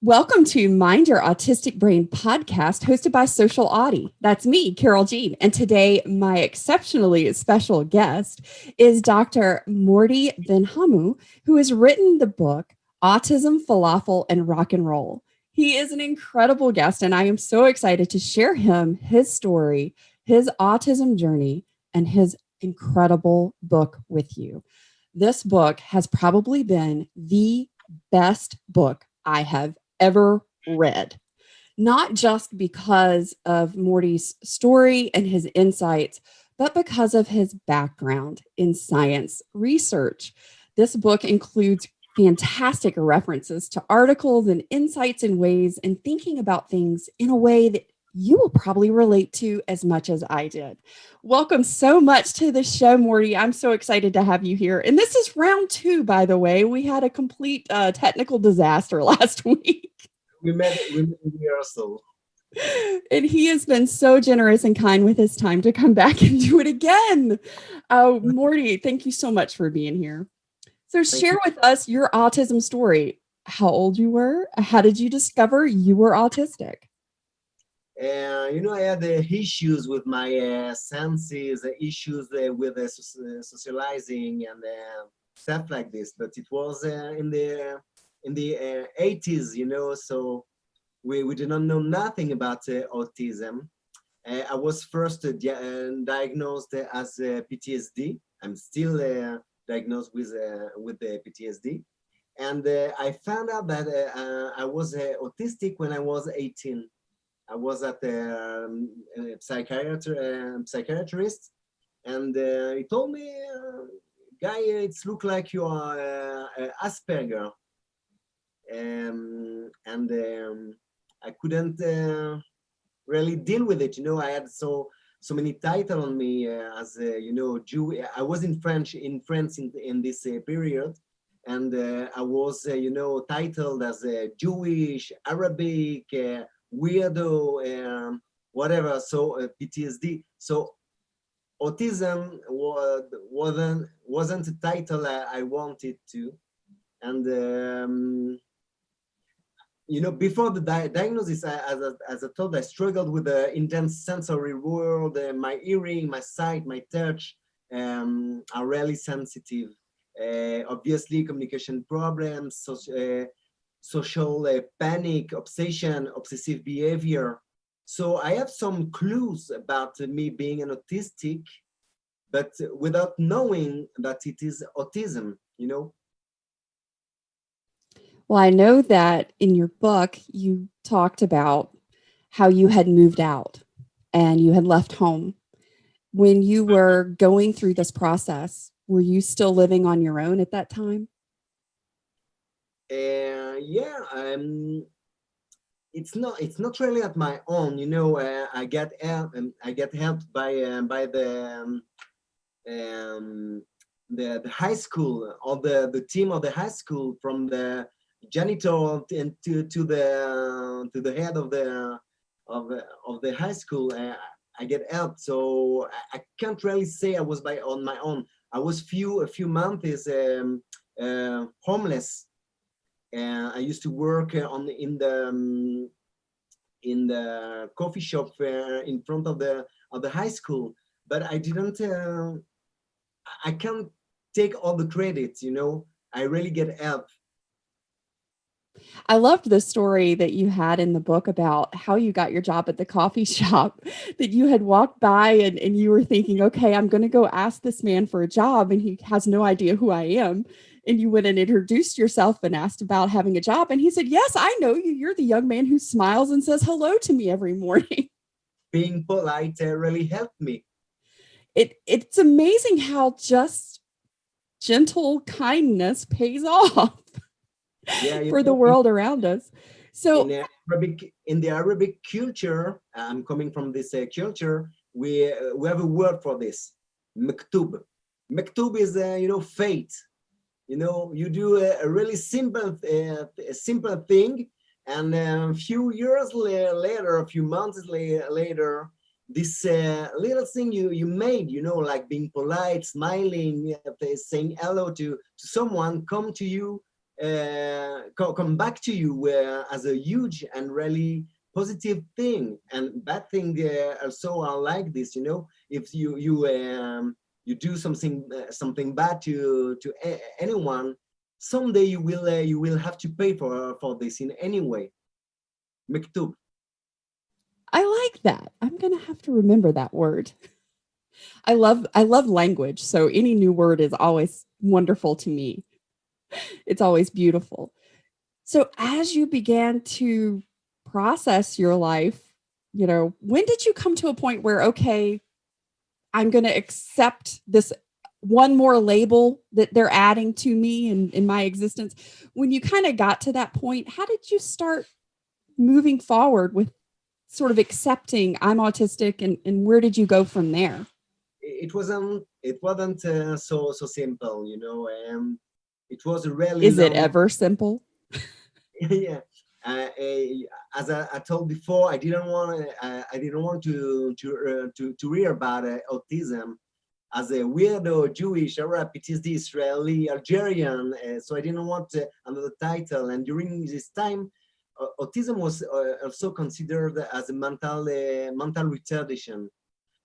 Welcome to Mind Your Autistic Brain Podcast, hosted by Social AUtie. That's me, Carole Jean. And today, my exceptionally special guest is Dr. Mordi Benhamou, who has written the book Autism, Falafel and Rock Roll. He is an incredible guest, and I am so excited to share his story, his autism journey, and his incredible book with you. This book has probably been the best book I have ever read, not just because of Morty's story and his insights, but because of his background in science research. This book includes fantastic references to articles and insights and ways and thinking about things in a way that you will probably relate to as much as I did. Welcome so much to the show, Morty. I'm so excited to have you here. And this is round 2, by the way. We had a complete technical disaster last week. We met in rehearsal. And he has been so generous and kind with his time to come back and do it again. Morty, thank you so much for being here. So share with us your autism story. How old you were? How did you discover you were autistic? I had issues with my senses, issues with socializing and stuff like this. But it was in the 80s, so we did not know nothing about autism. I was first diagnosed as PTSD. I'm still diagnosed with the PTSD. And I found out that I was autistic when I was 18. I was at a psychiatrist, and he told me, "Guy, it looks like you are Asperger." I couldn't really deal with it. I had so many titles on me as Jew. I was in France in this period, and I was titled as Jewish, Arabic, weirdo, whatever. So PTSD. So autism wasn't a title I wanted to, and before the diagnosis, as I told, I struggled with the intense sensory world. My hearing, my sight, my touch are really sensitive. Obviously, communication problems, social panic, obsession, obsessive behavior. So I have some clues about me being an autistic, but without knowing that it is autism, Well, I know that in your book, you talked about how you had moved out and you had left home. When you were going through this process, were you still living on your own at that time? It's not really at my own. I get help, and I get helped by the high school, or the team of the high school, from the janitor and to the head of the high school. I get help, so I can't really say I was on my own. I was a few months homeless. I used to work in the coffee shop in front of the high school, but I didn't. I can't take all the credit. I really get help. I loved the story that you had in the book about how you got your job at the coffee shop, that you had walked by and you were thinking, okay, I'm going to go ask this man for a job and he has no idea who I am. And you went and introduced yourself and asked about having a job. And he said, yes, I know you. You're the young man who smiles and says hello to me every morning. Being polite really helped me. It's amazing how just gentle kindness pays off. For the world around us. So in the Arabic culture, I'm coming from this culture, we have a word for this, maktub. Maktub is fate. You do a really simple thing, and a few years later, a few months later, this little thing you made, like being polite, smiling, saying hello to someone, come to you come back to you as a huge and really positive thing. And bad thing also are like this, you know. If you do something bad to anyone, someday you will have to pay for this in any way. Mektub. I like that. I'm going to have to remember that word. I love language, so any new word is always wonderful to me. It's always beautiful. So as you began to process your life, you know, when did you come to a point where, okay, I'm going to accept this one more label that they're adding to me and in my existence? When you kind of got to that point, how did you start moving forward with sort of accepting I'm autistic, and where did you go from there? It wasn't so simple, you know. It was really Is it ever simple? Yeah. As I told before, I didn't want to read about autism as a weirdo Jewish, Arab, PTSD, Israeli, Algerian. So I didn't want another title. And during this time, autism was also considered as a mental retardation.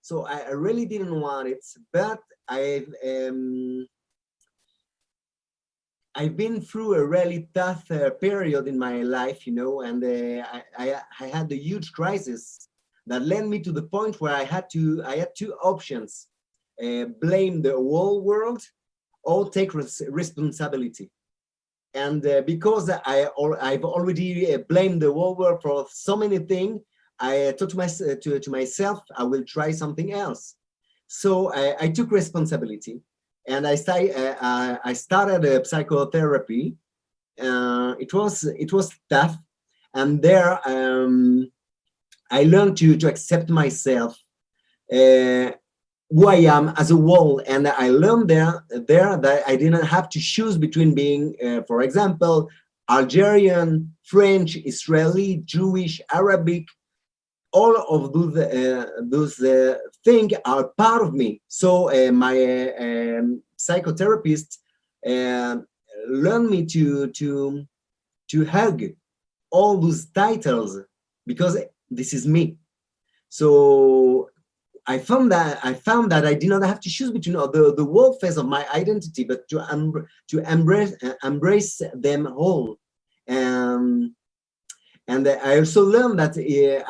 So I really didn't want it, but I've been through a really tough period in my life, you know, and I had a huge crisis that led me to the point where I had two options: blame the whole world or take responsibility. And because I've already blamed the whole world for so many things, I thought to myself, I will try something else. So I took responsibility. And I started psychotherapy. It was tough, and there I learned to accept myself, who I am as a whole, and I learned there that I didn't have to choose between being, for example, Algerian, French, Israeli, Jewish, Arabic. All of those things are part of me. So my psychotherapist learned me to hug all those titles because this is me. So I found that I did not have to choose between the whole phase of my identity, but to embrace them all. And I also learned that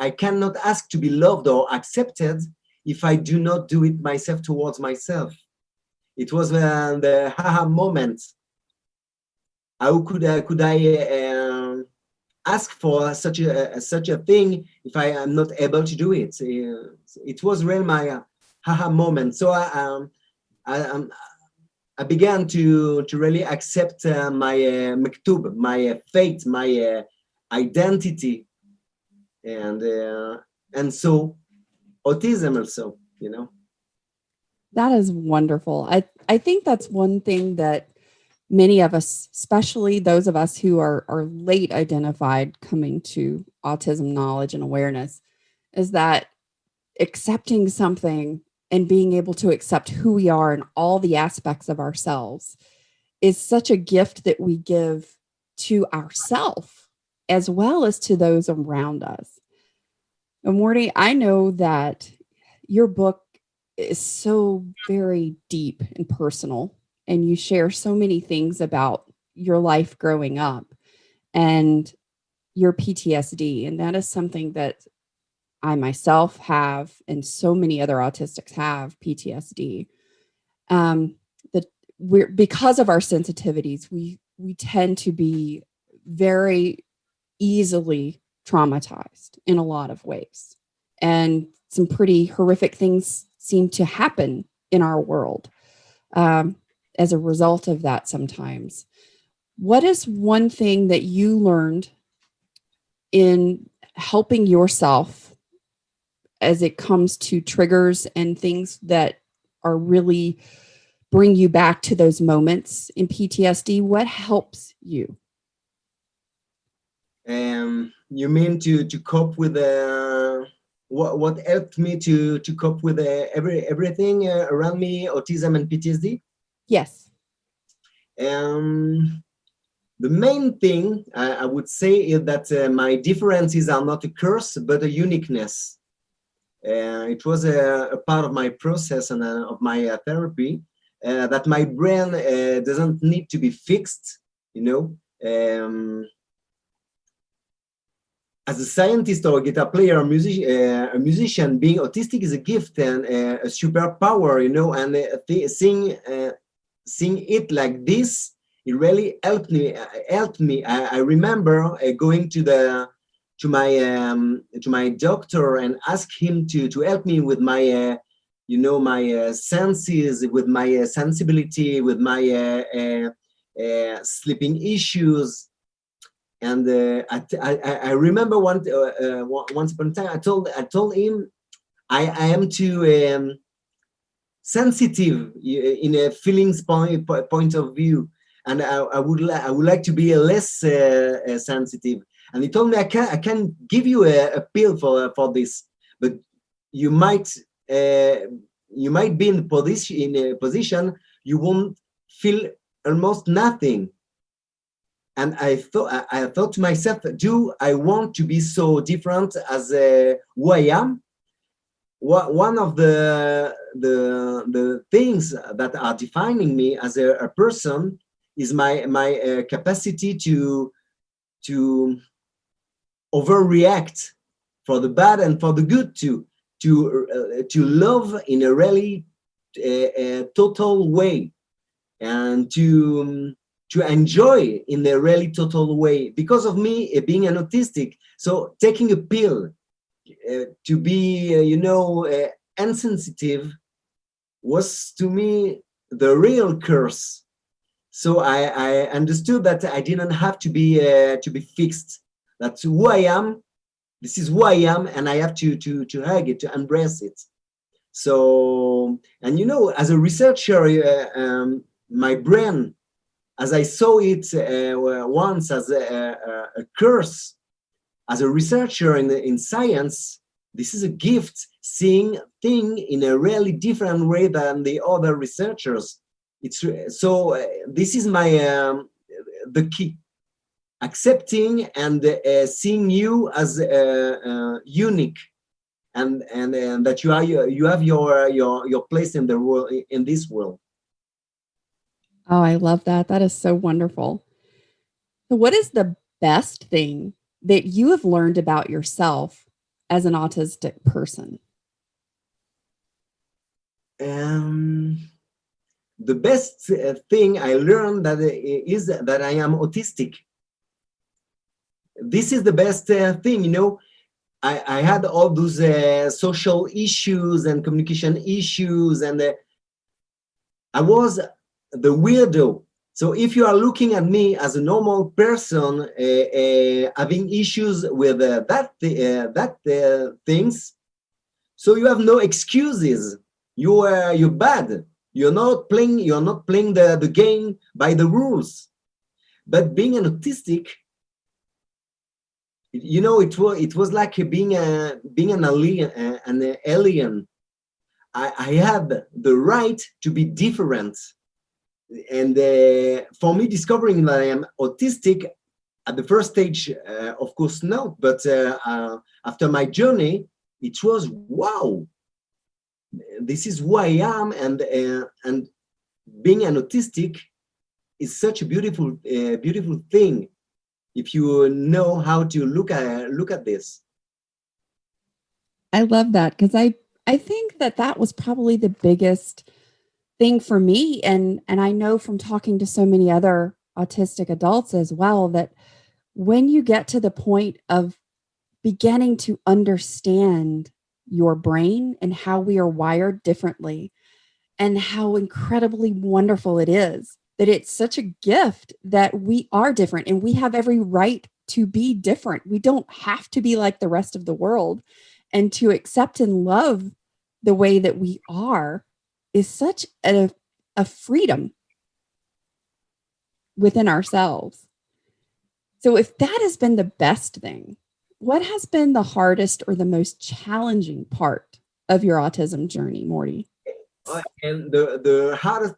I cannot ask to be loved or accepted if I do not do it myself towards myself. It was the haha moment. How could I ask for such a thing if I am not able to do it? It was really my haha moment. So I began to really accept my mektub, my fate, my identity, and so autism also, you know. That is wonderful. I think that's one thing that many of us, especially those of us who are late identified coming to autism knowledge and awareness, is that accepting something and being able to accept who we are and all the aspects of ourselves is such a gift that we give to ourselves as well as to those around us. And Morty, I know that your book is so very deep and personal, and you share so many things about your life growing up and your PTSD. And that is something that I myself have, and so many other autistics have PTSD. That we're, because of our sensitivities, we tend to be very easily traumatized in a lot of ways. And some pretty horrific things seem to happen in our world as a result of that sometimes. What is one thing that you learned in helping yourself as it comes to triggers and things that are really bring you back to those moments in PTSD? What helps you? You mean to cope with what helped me to cope with everything around me, autism and PTSD? Yes. The main thing I would say is that my differences are not a curse, but a uniqueness. It was a part of my process and of my therapy that my brain doesn't need to be fixed, you know. As a scientist or a guitar player, a musician, being autistic is a gift and a superpower, you know, and seeing it like this, it really helped me. I remember going to my doctor and ask him to help me with my my senses, with my sensibility, with my sleeping issues. And I remember once upon a time I told him I am too sensitive in a feelings point of view, and I would like to be less sensitive. And he told me I can give you a pill for this, but you might be in a position you won't feel almost nothing. And I thought to myself, do I want to be so different as who I am? One of the things that are defining me as a person is my capacity to overreact for the bad and for the good, to love in a really total way, and to enjoy in a really total way because of me being an autistic. So taking a pill to be insensitive was to me the real curse. So I understood that I didn't have to be fixed. That's who I am. This is who I am, and I have to hug it, to embrace it. So, and as a researcher, my brain, as I saw it once as a curse, as a researcher in science, this is a gift, seeing things in a really different way than the other researchers. This is my the key, accepting and seeing you as unique, and that you have your place in the world, in this world. Oh, I love that. That is so wonderful. So what is the best thing that you have learned about yourself as an autistic person? The best thing I learned is that I am autistic. This is the best thing, I had all those social issues and communication issues, and I was the weirdo. So if you are looking at me as a normal person having issues with things, so you have no excuses. You're bad. You're not playing the game by the rules. But being an autistic, it was like being an alien. I had the right to be different. And for me, discovering that I am autistic at the first stage, of course, no. But after my journey, it was, wow, this is who I am. And being an autistic is such a beautiful thing, if you know how to look at this. I love that, because I think that was probably the biggest thing for me. And I know from talking to so many other autistic adults as well, that when you get to the point of beginning to understand your brain and how we are wired differently, and how incredibly wonderful it is that it's such a gift that we are different, and we have every right to be different. We don't have to be like the rest of the world, and to accept and love the way that we are is such a freedom within ourselves. So if that has been the best thing, what has been the hardest or the most challenging part of your autism journey, Morty? And the hardest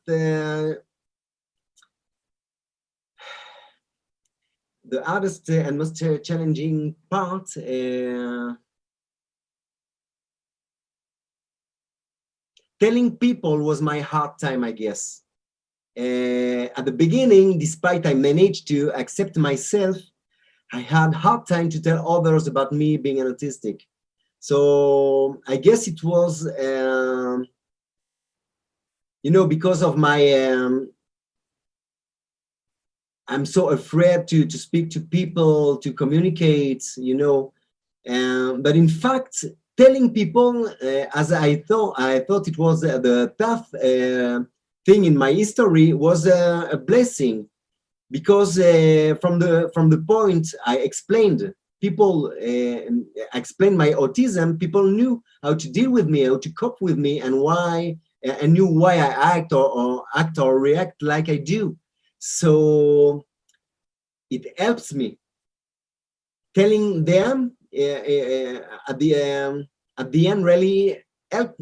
the hardest and most challenging part, telling people was my hard time, I guess. At the beginning, despite I managed to accept myself, I had hard time to tell others about me being an autistic. So I guess it was, because of my, I'm so afraid to speak to people, to communicate, but in fact, telling people, as I thought it was the tough thing in my history, was a blessing, because from the point I explained my autism, people knew how to deal with me, how to cope with me, and why, and knew why I act or react like I do. So it helps me. Telling them at the end really helped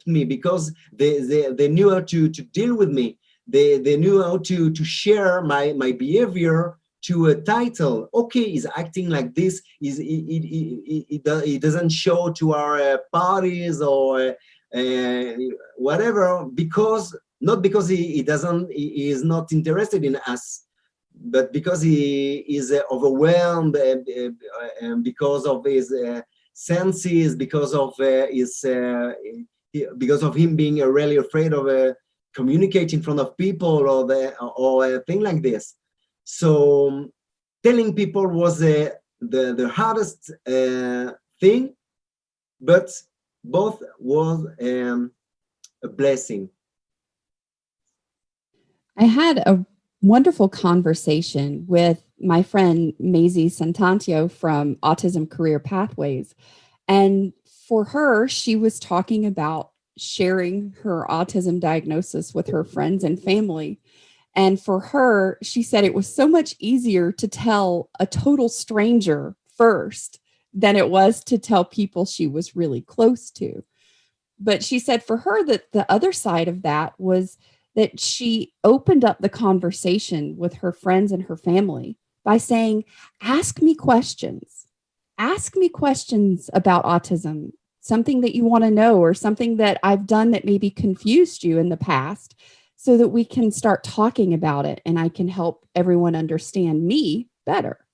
me, because they knew how to deal with me. They knew how to share my behavior to a title. Okay, he's acting like this. He doesn't show to our parties or whatever, not because he is not interested in us, but because he is overwhelmed, because of his senses, because of him being really afraid of communicating in front of people, or a thing like this. So telling people was the hardest thing, but both was a blessing. I had a wonderful conversation with my friend Maisie Santantio from Autism Career Pathways. And for her, she was talking about sharing her autism diagnosis with her friends and family. And for her, she said it was so much easier to tell a total stranger first than it was to tell people she was really close to. But she said for her that the other side of that was that she opened up the conversation with her friends and her family by saying, ask me questions. Ask me questions about autism, something that you want to know, or something that I've done that maybe confused you in the past, so that we can start talking about it and I can help everyone understand me better.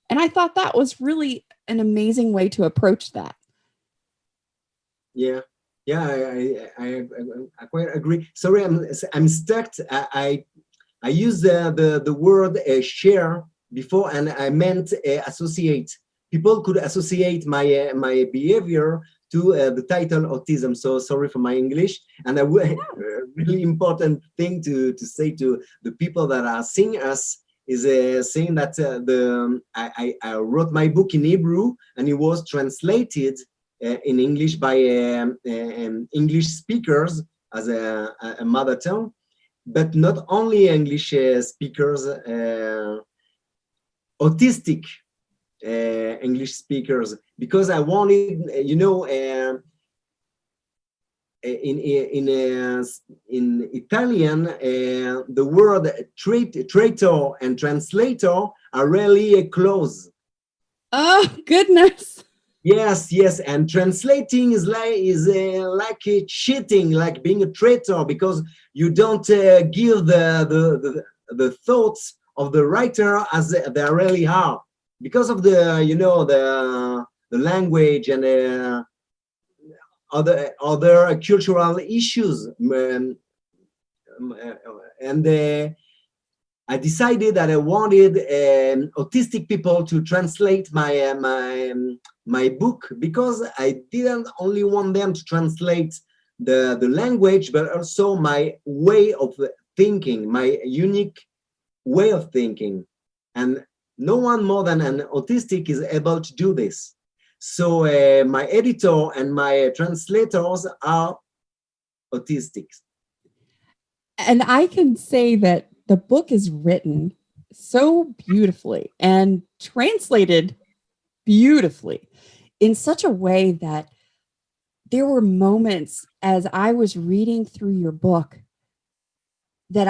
And I thought that was really an amazing way to approach that. Yeah. Yeah, I quite agree. Sorry, I'm stuck. I used the word share before, and I meant associate. People could associate my my behavior to the title autism. So sorry for my English. And a really important thing to say to the people that are seeing us is saying that I wrote my book in Hebrew, and it was translated in English by English speakers as a mother tongue, but not only English speakers, autistic English speakers, because I wanted, in Italian, the word traitor and translator are really close. Oh, goodness. Yes, and translating is like cheating, like being a traitor, because you don't give the thoughts of the writer as they really are, because of the language and other cultural issues, and I decided that I wanted autistic people to translate my book, because I didn't only want them to translate the language, but also my way of thinking, my unique way of thinking. And no one more than an autistic is able to do this. So my editor and my translators are autistics. And I can say that the book is written so beautifully and translated beautifully in such a way that there were moments as I was reading through your book that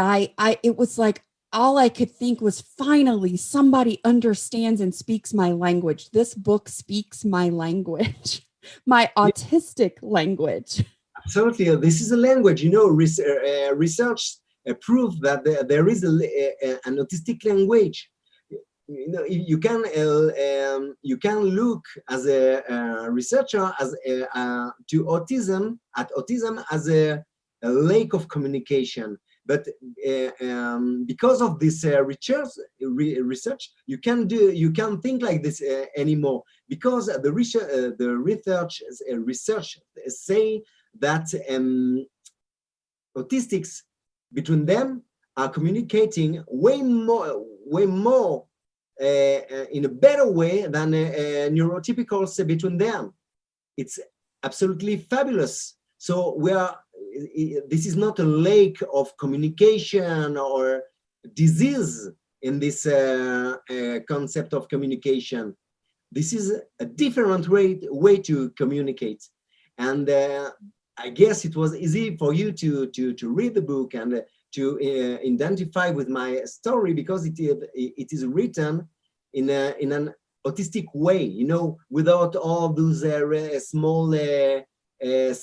it was like all I could think was, finally, somebody understands and speaks my language. This book speaks my language, my autistic language. Absolutely. This is a language. Research prove that there is an autistic language. You can look as a researcher to autism as a lake of communication. But because of this research, you can't think like this anymore, because the research say that autistics between them are communicating way more in a better way than neurotypicals between them. It's absolutely fabulous. So this is not a lake of communication or disease in this concept of communication. This is a different way to communicate. And I guess it was easy for you to read the book and to identify with my story, because it is written in an autistic way, without all those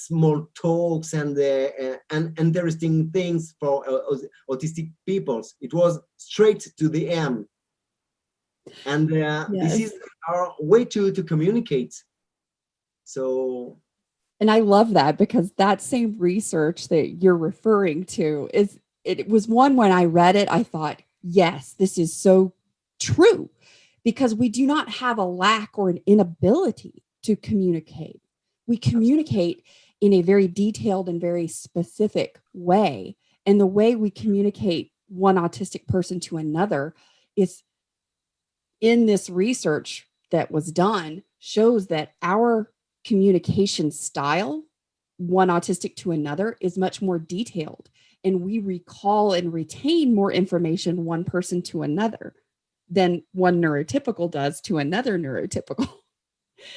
small talks and interesting things for autistic peoples. It was straight to the end, and yes. This is our way to communicate. So. And I love that, because that same research that you're referring to it was one, when I read it, I thought, yes, this is so true, because we do not have a lack or an inability to communicate. We communicate in a very detailed and very specific way. And the way we communicate one autistic person to another is, in this research that was done, shows that our communication style, one autistic to another, is much more detailed, and we recall and retain more information one person to another than one neurotypical does to another neurotypical.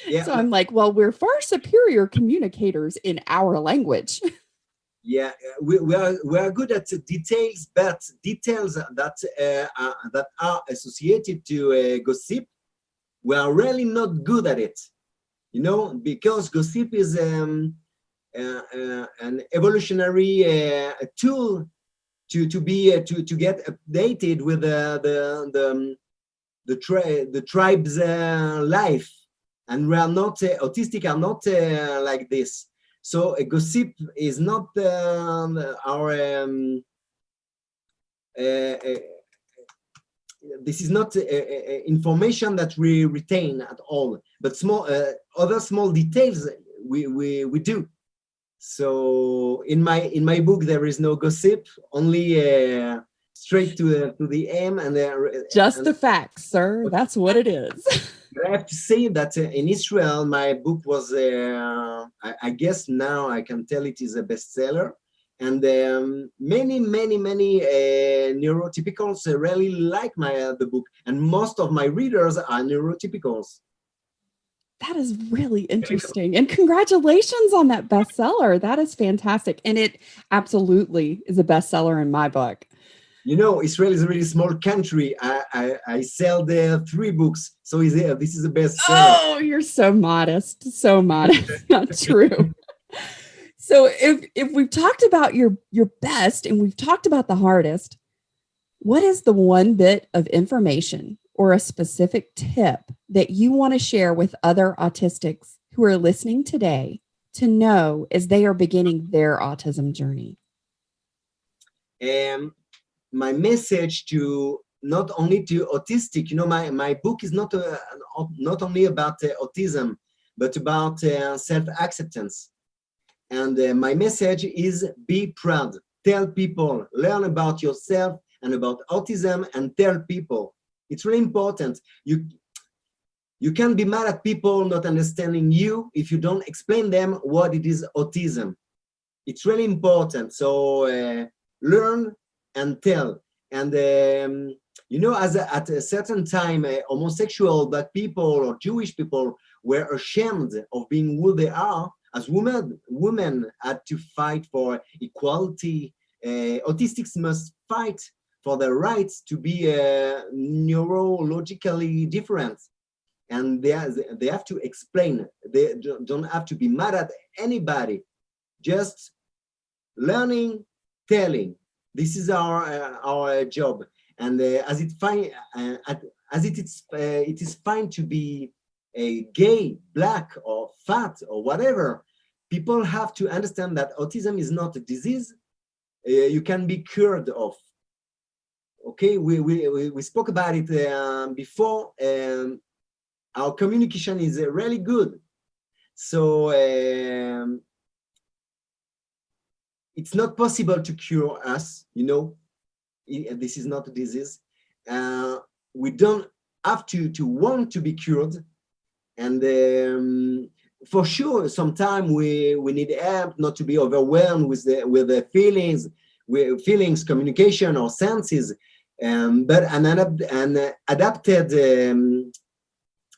Yeah. So I'm like, well, we're far superior communicators in our language. Yeah, we are good at details, but details that are associated to gossip, we are really not good at it. Because gossip is an evolutionary tool to get updated with the tribe's life, and we are not autistic are not like this. So a gossip is not our this is not information that we retain at all, but other small details we do. So in my book there is no gossip, only straight to the aim, and just the facts, sir. That's what it is. I have to say that in Israel, my book was, I guess now I can tell it is a bestseller. And many neurotypicals really like the book. And most of my readers are neurotypicals. That is really interesting. And congratulations on that bestseller. That is fantastic. And it absolutely is a bestseller in my book. Israel is a really small country. I sell there 3 books. So this is the bestseller. Oh, you're so modest. So modest. Not true. So if we've talked about your best and we've talked about the hardest, what is the one bit of information or a specific tip that you want to share with other autistics who are listening today to know as they are beginning their autism journey? My message to not only to autistic, my book is not only about autism, but about self-acceptance. And my message is be proud. Tell people, learn about yourself and about autism, and tell people. It's really important. You can't be mad at people not understanding you if you don't explain them what it is autism. It's really important. So learn and tell. And at a certain time, homosexual Black people or Jewish people were ashamed of being who they are. As women had to fight for equality. Autistics must fight for their rights to be neurologically different. And they have to explain. They don't have to be mad at anybody. Just learning, telling. This is our job. And as it is fine to be a gay, black, or fat, or whatever. People have to understand that autism is not a disease you can be cured of. Okay, we spoke about it before. Our communication is really good. So it's not possible to cure us, you know. This is not a disease. We don't have to want to be cured. And for sure, sometimes we need help not to be overwhelmed with the feelings, communication, or senses. But an adapted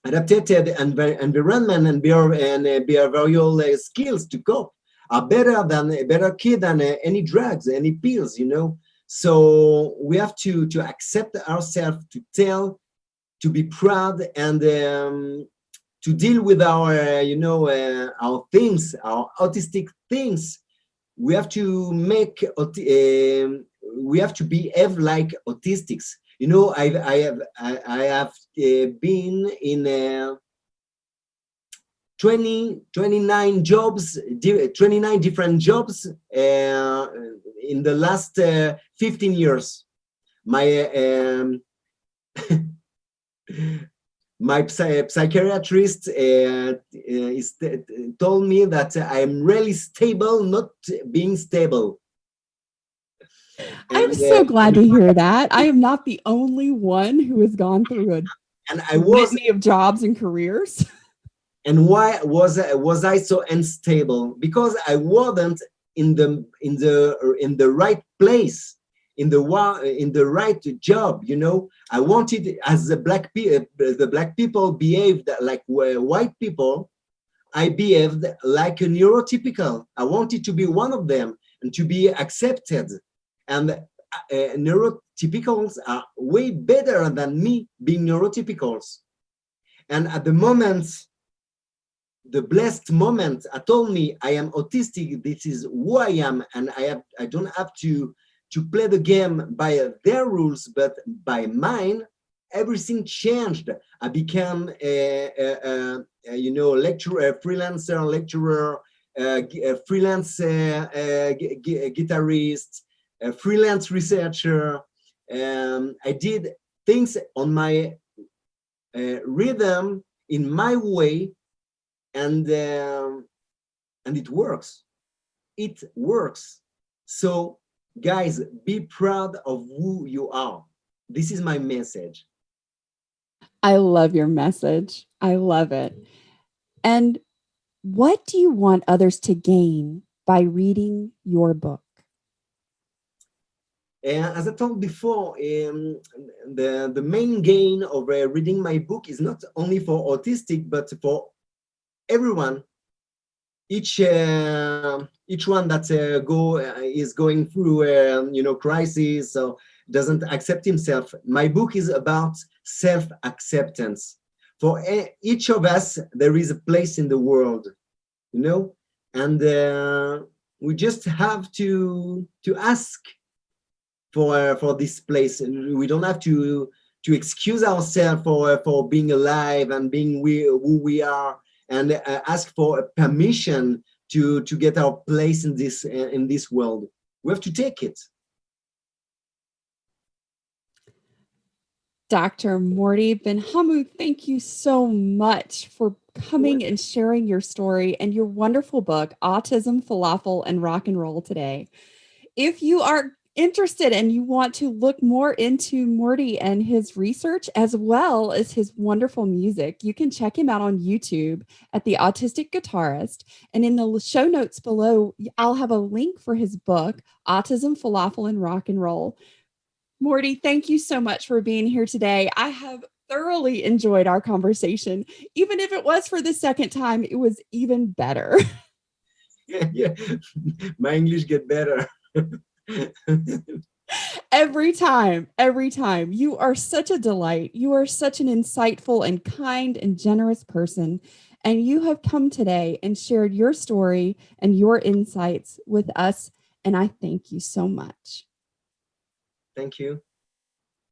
environment and behavioral skills to cope are better kid than any drugs, any pills, you know. So we have to accept ourselves, to tell, to be proud, and to deal with our our things, our autistic things. We have to behave like autistics. You know, I have been in 29 jobs, 29 different jobs in the last 15 years. My psychiatrist told me that I'm really stable, not being stable. I'm so glad to hear that. I am not the only one who has gone through a litany of jobs and careers. And why was I so unstable? Because I wasn't in the right place, in the right job. You know, I wanted, as the black people behaved like white people, I behaved like a neurotypical. I wanted to be one of them and to be accepted. And neurotypicals are way better than me being neurotypicals. And at the moment, the blessed moment, I told me I am autistic. This is who I am, and I don't have to play the game by their rules, but by mine. Everything changed. I became a lecturer, freelancer, lecturer, freelance guitarist, a freelance researcher. I did things on my rhythm, in my way, and it works. It works. So, guys, be proud of who you are. This is my message. I love your message. I love it. And what do you want others to gain by reading your book? As I told before, the main gain of reading my book is not only for autistic, but for everyone. Each one that is going through crisis or doesn't accept himself. My book is about self-acceptance. For each of us, there is a place in the world, you know, and we just have to ask for this place. And we don't have to excuse ourselves for being alive and being who we are, and ask for permission to get our place in this world. We have to take it. Dr. Mordi Benhamou, thank you so much for coming and sharing your story and your wonderful book, Autism, Falafel and Rock Roll today. If you are interested and you want to look more into Morty and his research as well as his wonderful music, you can check him out on YouTube at the Autistic Guitarist. And in the show notes below, I'll have a link for his book, Autism, Falafel and Rock Roll. Morty, thank you so much for being here today. I have thoroughly enjoyed our conversation. Even if it was for the second time, it was even better. Yeah. My English get better. Every time, every time. You are such a delight. You are such an insightful and kind and generous person. And you have come today and shared your story and your insights with us. And I thank you so much. Thank you.